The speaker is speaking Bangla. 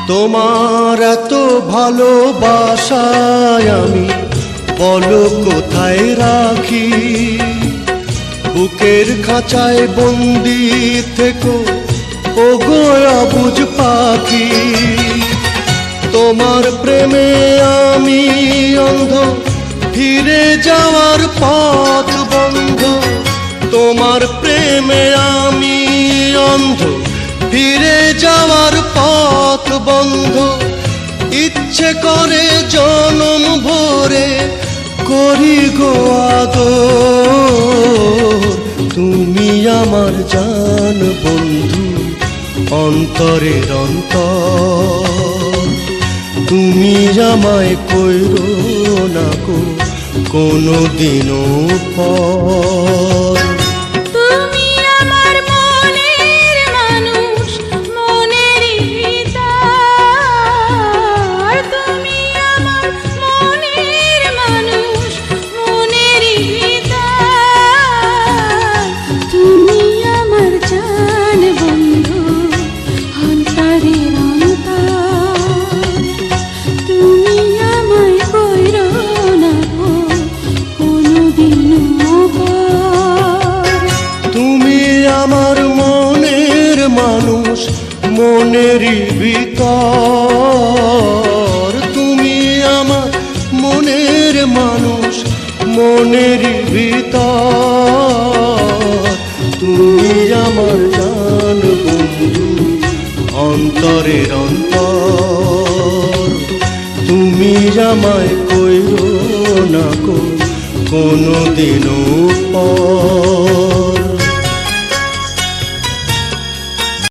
তোমার এত ভালোবাসায় আমি বলো কোথায় রাখি, বুকের খাঁচায় বন্দি থেকো ওগো অবুঝ পাখি। তোমার প্রেমে আমি অন্ধ, ফিরে যাওয়ার পথ বন্ধ। তোমার প্রেমে আমি অন্ধ, ফিরে যাওয়ার পথ বন্ধ। ইচ্ছে করে জনম ভরে করি গো আদর। তুমি আমার জান বন্ধু, অন্তরের অন্তর। তুমি আমায় কইরো না গো কোনো দিনও পর। মনেরই ভিতর তুমি আমার মনের মানুষ, মনেরই ভিতর। তুমি আমার জান বন্ধু, অন্তরের অন্তর। তুমি আমায় কইরো না গো কোনো দিনও পর।